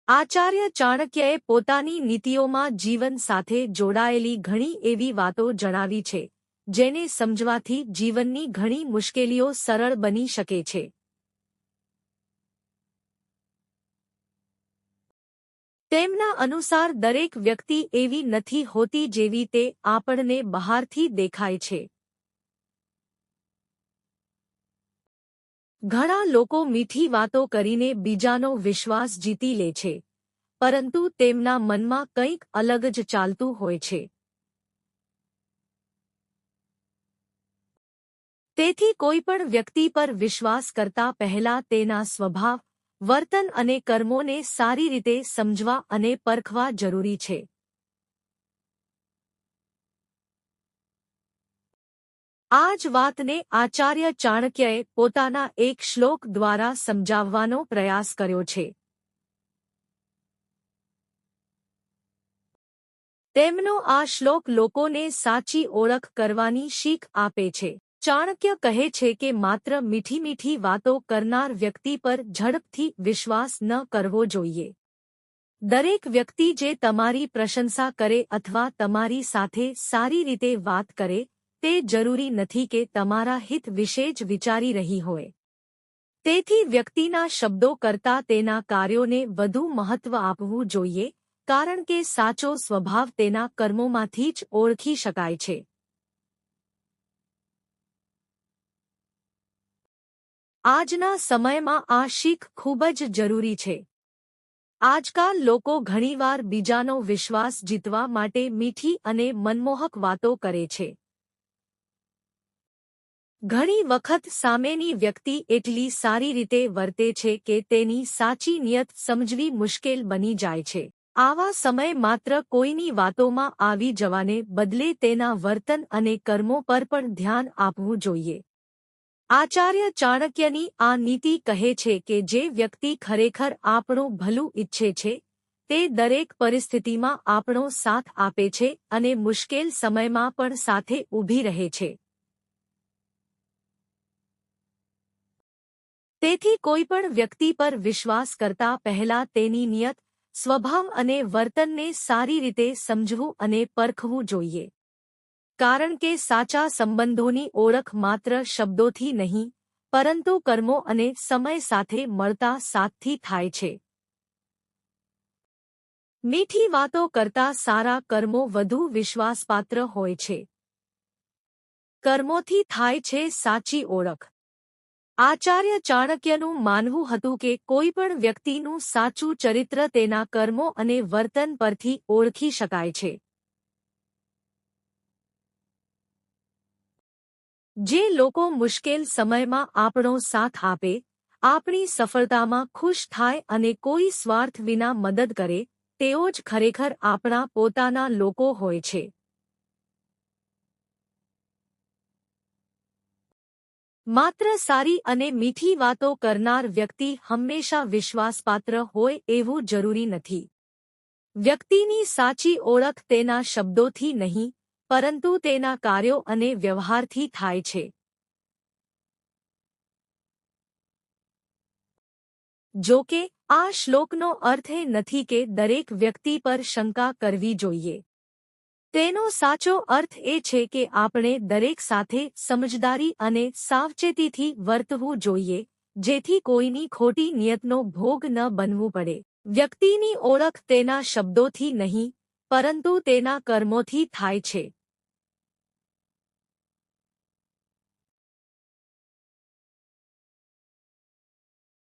આચાર્ય ચાણક્યએ પોતાની નીતિઓમાં જીવન સાથે જોડાયેલી ઘણી એવી વાતો જણાવી છે, જેને સમજવાથી જીવનની ઘણી મુશ્કેલીઓ સરળ બની શકે છે. તેમના અનુસાર દરેક વ્યક્તિ એવી નથી હોતી જેવી તે આપણને બહારથી દેખાય છે. ઘણા લોકો મીઠી વાતો કરીને બીજાનો વિશ્વાસ જીતી લે છે, પરંતુ તેમના મનમાં કંઈક અલગ જ ચાલતું હોય છે. તેથી કોઈ પણ વ્યક્તિ પર વિશ્વાસ કરતા પહેલા તેના સ્વભાવ, વર્તન અને કર્મોને સારી રીતે સમજવા અને પરખવા જરૂરી છે. આ જ વાતને આચાર્ય ચાણક્યએ પોતાના એક શ્લોક દ્વારા સમજાવવાનો પ્રયાસ કર્યો છે. તેમનો આ શ્લોક લોકોને સાચી ઓળખ કરવાની શીખ આપે છે. ચાણક્ય કહે છે કે માત્ર મીઠી વાતો કરનાર વ્યક્તિ પર ઝડપથી વિશ્વાસ ન કરવો જોઈએ. દરેક વ્યક્તિ જે તમારી પ્રશંસા કરે અથવા તમારી સાથે સારી રીતે વાત કરે, તે જરૂરી નથી કે તમારા હિત વિશે જ વિચારી રહી હોય. તેથી વ્યક્તિના શબ્દો કરતાં તેના કાર્યોને વધુ મહત્વ આપવું જોઈએ, કારણ કે સાચો સ્વભાવ તેના કર્મોમાંથી જ ઓળખી શકાય છે. આજના સમયમાં આ શીખ ખૂબ જ જરૂરી છે. આજકાલ લોકો ઘણીવાર બીજાનો વિશ્વાસ જીતવા માટે મીઠી અને મનમોહક વાતો કરે છે. ઘણી વખત સામેની વ્યક્તિ એટલી સારી રીતે વર્તે છે કે તેની સાચી નિયત સમજવી મુશ્કેલ બની જાય છે. આવા સમયે માત્ર કોઈની વાતોમાં આવી જવાને બદલે તેના વર્તન અને કર્મો પર પણ ધ્યાન આપવું જોઈએ. આચાર્ય ચાણક્યની આ નીતિ કહે છે કે જે વ્યક્તિ ખરેખર આપણું ભલું ઈચ્છે છે, તે દરેક પરિસ્થિતિમાં આપણો સાથ આપે છે અને મુશ્કેલ સમયમાં પણ સાથે ઊભી રહે છે. તેથી કોઈ પણ વ્યક્તિ પર વિશ્વાસ કરતા પહેલા તેની નિયત, સ્વભાવ અને વર્તનને સારી રીતે સમજવું અને પરખવું જોઈએ. કારણ કે સાચા સંબંધોની ઓળખ માત્ર શબ્દોથી નહીં, પરંતુ કર્મો અને સમય સાથે મળતા સાથથી થાય છે. મીઠી વાતો કરતાં સારા કર્મો વધુ વિશ્વાસપાત્ર હોય છે. કર્મોથી થાય છે સાચી ઓળખ. આચાર્ય ચાણક્યનું માનવું હતું કે કોઈ પણ વ્યક્તિનું સાચું ચરિત્ર તેના કર્મો અને વર્તન પરથી ઓળખી શકાય છે. જે લોકો મુશ્કેલ સમયમાં આપણો સાથ આપે, આપણી સફળતામાં ખુશ થાય અને કોઈ સ્વાર્થ વિના મદદ કરે, તેઓ જ ખરેખર આપણા પોતાના લોકો હોય છે. માત્ર સારી અને મીઠી વાતો કરનાર વ્યક્તિ હંમેશા વિશ્વાસપાત્ર હોય એવું જરૂરી નથી. વ્યક્તિની સાચી ઓળખ તેના શબ્દોથી નહીં, પરંતુ તેના કાર્યો અને વ્યવહારથી થાય છે. જો કે, આ શ્લોકનો અર્થ એ નથી કે દરેક વ્યક્તિ પર શંકા કરવી જોઈએ. તેનો સાચો અર્થ એ છે કે આપણે દરેક સાથે સમજદારી અને સાવચેતીથી વર્તવું જોઈએ, જેથી કોઈની ખોટી નિયતનો ભોગ ન બનવું પડે. વ્યક્તિની ઓળખ તેના શબ્દોથી નહીં, પરંતુ તેના કર્મોથી થાય છે.